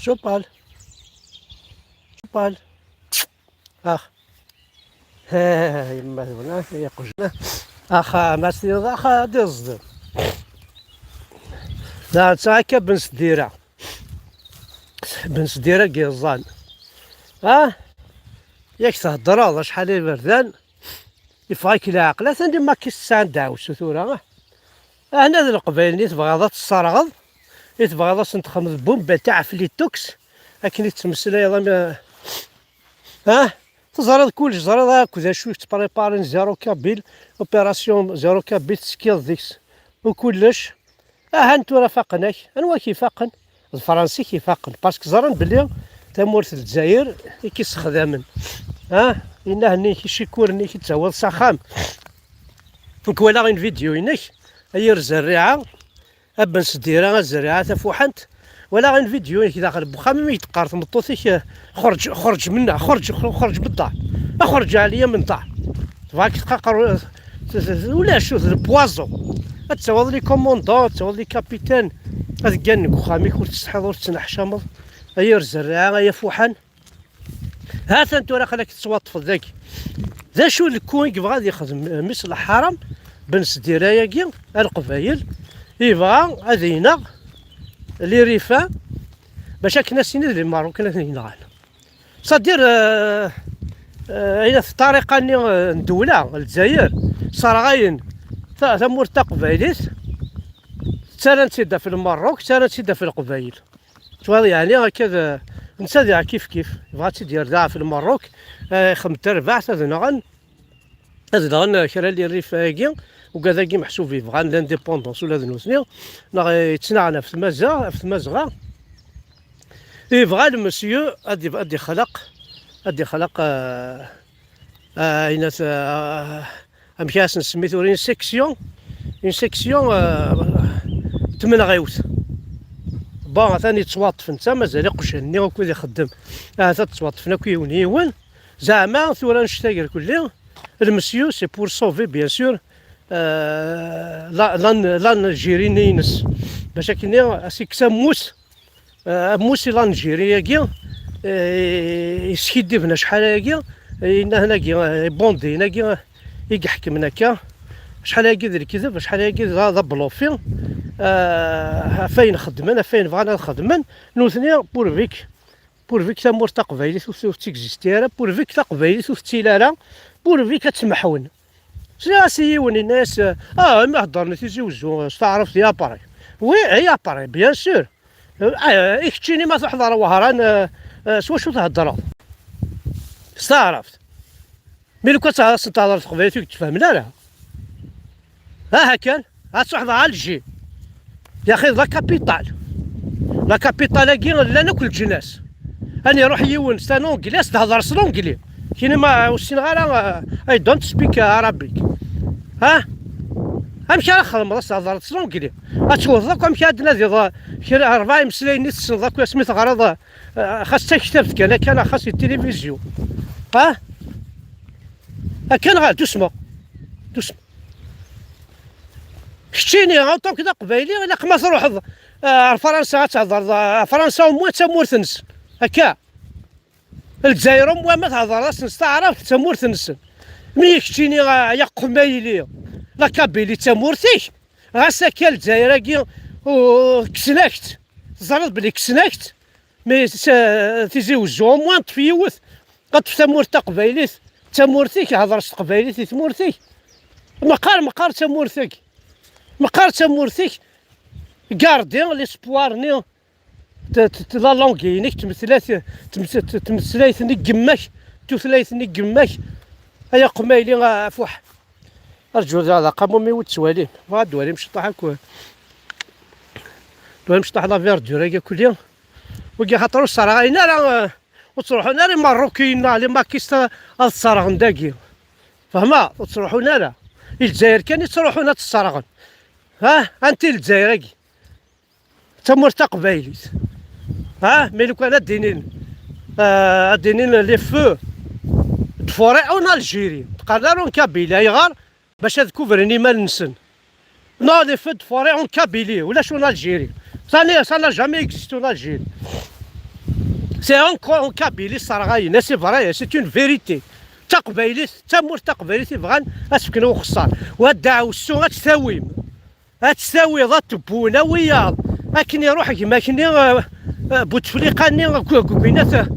شوبال شوبال اخ ها يما هنا يقجنا اخا ما سير اخا دير الصدر لا تاكا بن سديره كيزان ياك تهضر هذا شحال بردان يفايك العقل ثاني ما كيسان داوس ثورة هنا ذا القبائل اللي تبغى تصرغض اللي تبغى تنتخم البومبا تاع فليتوكس لكن يتمسلا يضم تزرد كلش زرد هاكا شويه تبريبارين زيرو كابيل اوبيراسيون زيرو كابيل سكيل ديكس وكلش هانتو راه فاقناك انوا كيفاقن الفرنسي كيفاقن باسكو زرن بلي تمورت الجزائر كيستخدمن إنه هني كيشيكورني كيتزاول ساخام نكوالا غير فيديو إنك أير الزريعة أبن سديرة الزريعة تفوحنت ولا غير فيديو إنك داخل بوخا مي يتقار تمطوطيك خرج منها خرج بالدار أخرج عليا من الدار تبغاك تقاقر ولا شو البوازو تساوض لي كوموندون تساوض لي كابيتان هذا كانك وخاميك وتستحضر وتنحشمض أير الزريعة أيا فوحن هاتا انتو راه خلاك تصوت ذاك ذا شو الكون يبغى غادي يخدم مثل الحرم بن سديره ياكي القبايل يبغى هذينا لي ريفان باش كنا سينا لي ماروك هنا صدير الى في الطريقه ندوله الجزائر صار غاين ثمور تا قبايليت تالا نتسدى في الماروك تالا نتسدى في القبايل شو يعني هكذا نسى كيف بغات يدير ذا في الماروك خمت ربع هذا غن كرا لي الريف هاكي وكذاكي محسوب يبغى لانديبوندونس ولا ذنوثني يتنعنا في المزغه يبغى المسيو ادي خلق اينات امكاس نسميتو اون سيكسيون تمن غيوت بون ثاني تصواطف انت مازال يقشني وكل يخدم تصواطفنا كيونيون زعما ثورا نشتاقر كلي المسيو سي بور سوفي بيان سور لا نيجيري نينس باش كني سيكسا موس لا نيجيري ياكي يسكيدي بنا شحال ياكي هناكي بوندي هناكي يحكم هناكا شحال هاكي دير الكذب شحال هاكي ذا بلوفي فين خدمنا فين بغانا نخدمن نوثني بورفيك تامور تا قبايلي تيكزيستيرا بورفيك تا قبايلي تيلالا بورفيك تسمحون سياسيون الناس ما هضرنا تيزوجو تعرف يا باري وي يا باري بيان سور اكتشيني ما تحضر وهران سوا شو تهضروا استعرفت ملي كنت تهضر تقبايلي تفهم لا كان تحضر على الجي يا اخي لا كابيتال كي لا ناكل الجناس اني روح يون ستانونجليس تهضر سلونجلي كاين ما والسنغال اي دونت سبيك عربيك امشي على خدم راس تهضر سلونجلي اتوظف امشي عندنا دي كاين 4 مسلاين نيت ذاك سميت غرض خاص كتبت كان خاص التلفزيون كان غير تسمع كتشيني غنطون كدا قبايلي الا ما تروح فرنسا تهضر فرنسا وموا تمور تنس هكا الجزائر وموا ما تهضر نستعرف تمور تنس ملي كتشيني يا قمايلي لا كابيلي تمورتيك غاساكا الجزائر كي وكسناكت زرد بلي كسناكت مي تيزيوجو وموا تفيوث قد تمور تا قبايلي تمورتيك هضرت قبايلي تمورتيك مقار تمورتيك مقار تمورتيك كارديان ليسبوار ني لا لونغينيك تمثلايثني كماك تثلايثني كماك ايا قمايلي فوح ارجو هذا قاموا مي وتسوالين ما دوالي مشطح هكا دوالي مشطح لا فيردور هكا كل يوم وكي خاطرو الصراغ هنا راه وتروحوا هنا الماروكيين لي ماكيستا الصراغ نداكي فهما وتروحوا هنا الجزائر كان تروحوا هنا الصراغ انت الجزائر تمور تا قبايليت مي لو كان دينين لي فو دفوري اون الجيري تقدرون كابيلي غار باش تكوفرني مال نسن نو لي فو دفوري اون كابيلي ولا شو الجيري ثاني جامي اكزيستو الجيري سي اون كابيلي صرغاينا سي فراي سي اون فيريتي. تقبايليت تمور تقبايليت يبغان اسكنو خصار وهاد وسو غتساويم غتساوي ضات بونا وياض لكن يروح كيما كني بوتفليقاني كوينات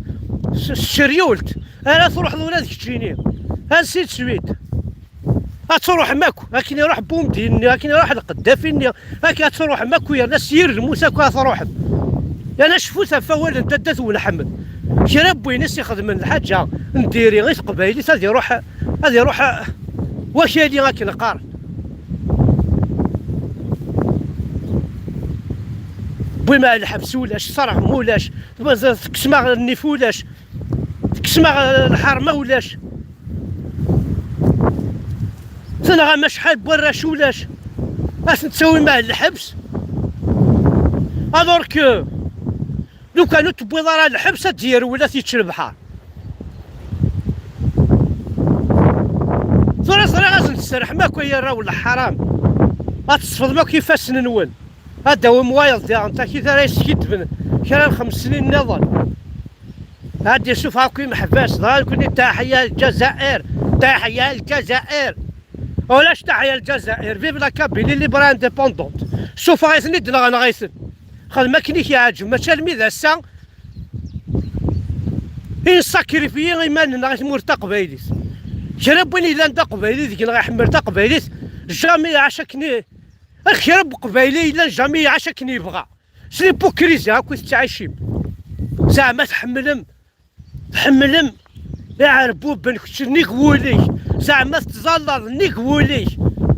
الشريولت انا تروح لولاد كتشيني انسيت سويت غتروح ماكو لكن يروح بومديني لكن يروح القدافيني لكن تروح ماكو يا ناس سير الموسى تروح انا شفوت فوال انت دات ونحمد كي ربي ناس يخدم الحاجه نديري غير قبايلي هذه يروح واش هادي غاكي نقار بوي ما الحبس ولاش صرع مولاش تكسمع النيف ولاش تكسمع الحرمه ولاش سنغا ما شحال براش ولاش اش نتساوي معاه الحبس الوغ كو لو كانوا تبويض راه الحبس دير ولا تيتشرب البحر صرا غاز نسرح ماكو يا راه ولا حرام غتصفض ما كيفاش ننون هذا هو موايض ديال انت كي راه يسكت كان 5 سنين نظر هادي شوف هاكي محباس كوني تحيه للجزائر تحيه للجزائر ولاش تحيه للجزائر فيف لا كابيلي لي برا انديبوندونت شوف غايثني دنا انا غايثن ما كنيش يعجب ما تشالمي ذا السا إن ساكريفيي إيماننا غيتمور تا قبايليت كربني إلا نتا قبايليت كي غيحمل تا قبايليت جامي عاشكني خيرب قبايلي إلا جامي عاشكني يبغى سي ليبوكريزي هاكو تعايشين زعما تحملم يا ربوب نيك ولي زعما تزلط نيك ولي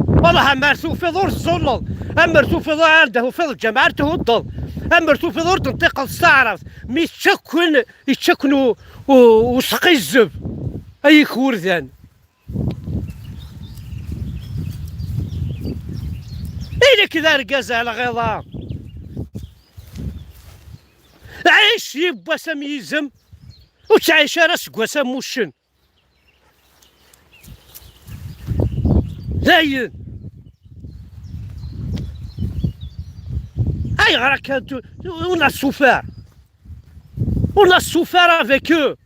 والله مرسو في دور الزلط مرسو في دور عنده في الجماعة تهضل مرسو في دور تنطيق الصعرف مي يتشكنوا وسقي الزب اي كورذان إلا كذا رقاز على غيظة عيش يبا سميزم وتعيش راسك كواسا موشن زين اي غراك on a souffert avec eux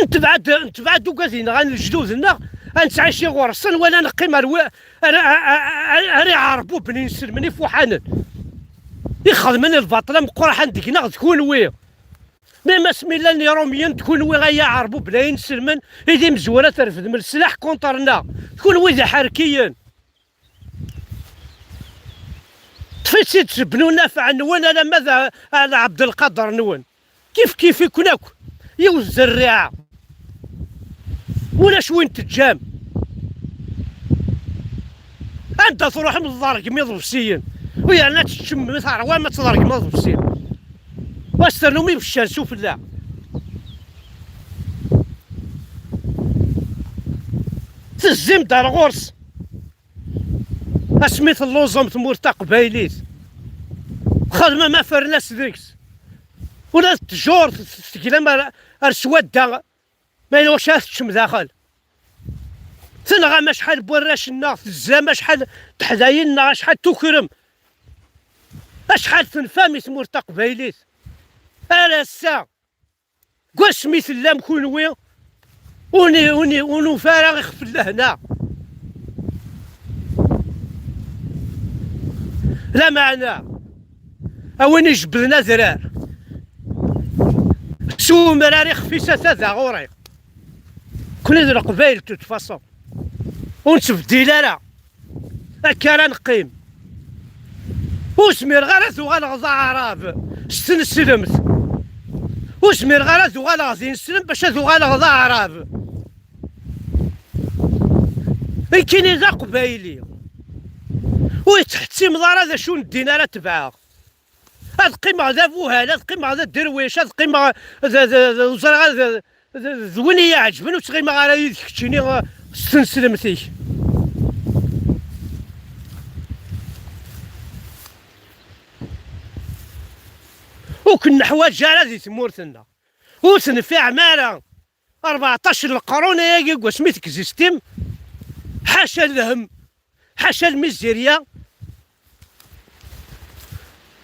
انت بعد وقازين غنجدودنا غنتعيشي غرسن ولا نقيم راه عربو بني نسلمني فوحانن يخدمني الباطله مقرحه ديكنا تكون وي ما سمي الله نيروميين تكون وي غيا عربو بلا ينسلمن يدي مزوره ترفد من السلاح كونطرنا تكون وي ذا حركيا تفيتي تبنوا نافع نون انا ماذا على عبد القادر نون كيف يكونك يوز الرعاع ولا شوين تجام انت تروح من الضرق ميضرب سين ويا لا تشم مثلا وما تضرق ميضرب سين واش ترنومي بالشان شوف الله تزم دار غرس اسميت اللوزم تمور تا قبايليت خدمه ما فرناس ديكس ولا تجور تكلم ارسواد ما يلوش تشم داخل ثنغا ما شحال بوراشنا في الزامه شحال تحدايلنا شحال تكرم شحال تنفامي تمور تا قبايليت انا السا كوا سميت الله مكون وين وني فارغ يخفل هنا لا معنى اوين جبلنا ذرار سو مراري خفيسه ذا غوري كنا ذا قبايل توت فاصون ونتبديل انا هكا راه نقيم وسمير غرث وغنغضى عراب استنسلمت وسمير غرث وغنغضي نسلم باش غنغضى عراب كاين ذا قبايلي ويتحتي مضار هذا شو ندينا راه تبعها هاد قيمة ذا فوهال هاد قيمة ذا الدرويش هاد قيمة ذا ذويني يعجبن وتغيما غير يدك تشيني استنسلمتيك وكنا حوايج هذه تمورتنا وسن في عمارة 14 القرون ياكي وسميتك سيستيم حاشا الهم حاشا الميزيريا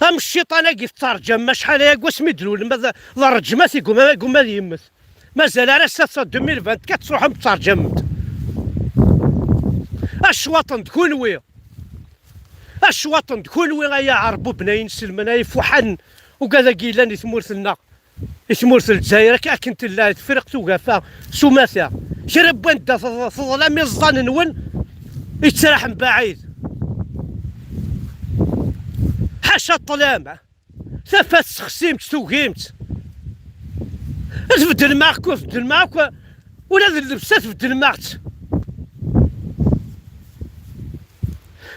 هم الشيطان كيف ترجم ما شحال هيا سميدلول ماذا لا رجمات يقوم ما يمت مازال على 2024 تروح مترجمت الشواطن تكون ويا الشواطن تكون ويا يا عربو بناين سلمنا يفوحن وكذا كيلان يثمرثلنا يثمرث الجزائر كنت لا فرق توقفا سماثا شرب وانت ظلام الظن نون يتسرح من بعيد حاشا الظلامة ثفات سخسيمت توقيمت تبدل معك وتبدل معك ولا اللبسات تبدل معك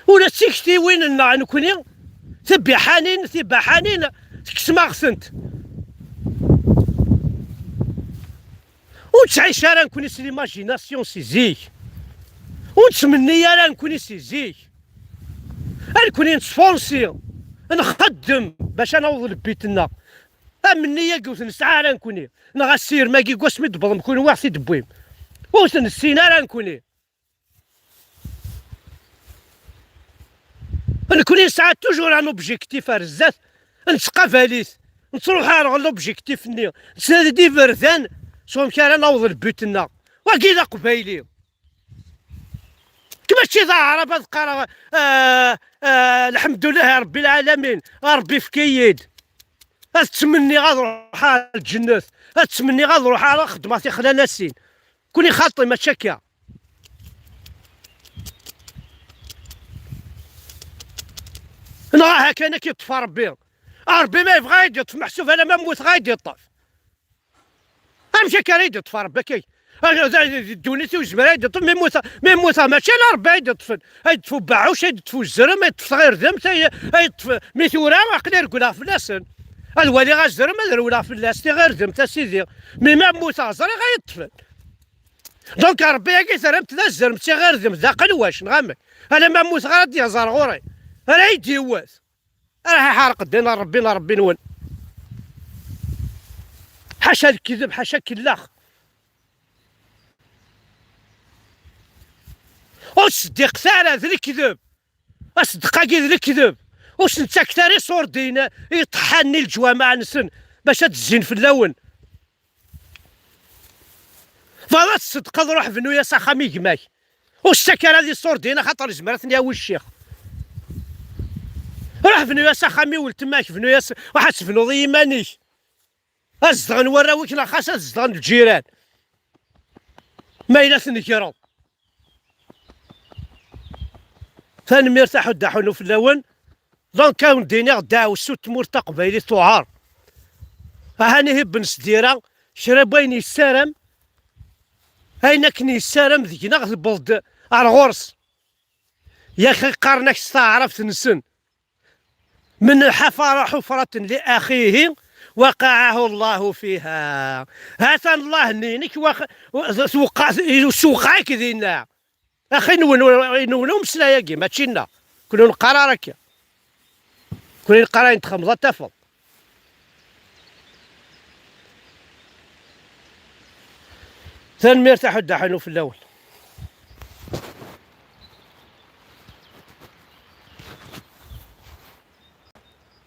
ولا تيكتي وين النوع نكوني تبي حنين تكسما غسنت وتعيش راه نكوني سي ليماجيناسيون سي زيك ونتمني راه نكوني سي زيك نكوني نسفونسي نخدم باش نوض لبيتنا مني قلت نسعى راه نكوني نغسير ما كيقوس مدبر نكون واحد في دبويم وسنسينا راه نكوني نكوني نسعى توجور ان اوبجيكتيف رزاف نتقى فاليس نتروح على لوبجيكتيف ني نسدي فردان سوم كان نوض لبيتنا وكيدا قبايلي كما شي عرب تقرا الحمد لله رب العالمين ربي في كيد تمني غنروح على الجنات تمني غنروح على خدمتي خلا ناسين كوني خاطي ما تشكى انا هكا انا كيطفى ربي ما يبغى يطف محسوب انا ما نموت غايدي يطف امشي كاريد يطفى ربي كي دونيتي وزمرا يطف ما يموت ماشي على ربي يطفن يطفو باعوش يطفو الزرم يطفى غير ذم يطفى ميثورا عقلي رقلا في الناس الوالي غازر ما درولا في اللاس غير ذم سيدي مي ما موت غزري غيطفن دونك ربي كي ثرمت ذا الزرمتي غير ذم ذا قلواش نغمك انا ما موت غير دي زرغوري راه يديواز راه حارق دينا ربي نون حاشا الكذب حاشا كلاخ وصدق ثار ذا الكذب اصدق كي ذا الكذب واش نتا كثاري صور دينا يطحني الجوامع نسن باش تزين في اللون فهذا الصدق نروح بنويا ساخامي كماك والسكر هذه صور دينا خاطر جمرتني يا الشيخ روح بنويا ساخامي ولتماك بنويا واحد سفنو ضي مانيش الزغن وراويك لا خاصة الزغن الجيران ما إلا ثنكرو ثاني مرتاحو داحونو في اللون دونك كاون ديني غدا وسوت مرتا قبايلي طعار هاني هب نسديرا شربين يسارم اين كني يسارم ذيكنا غد البلد الغرس يا اخي قرنك استعرفت نسن من حفر حفرة لأخيه وقعه الله فيها هاتن الله نينك سوقعك ذينا اخي نونو مسلايا كي ما تشينا كلون قرارك كلين قراين تخمضة تفض ثان مرتاح الدحنو في الاول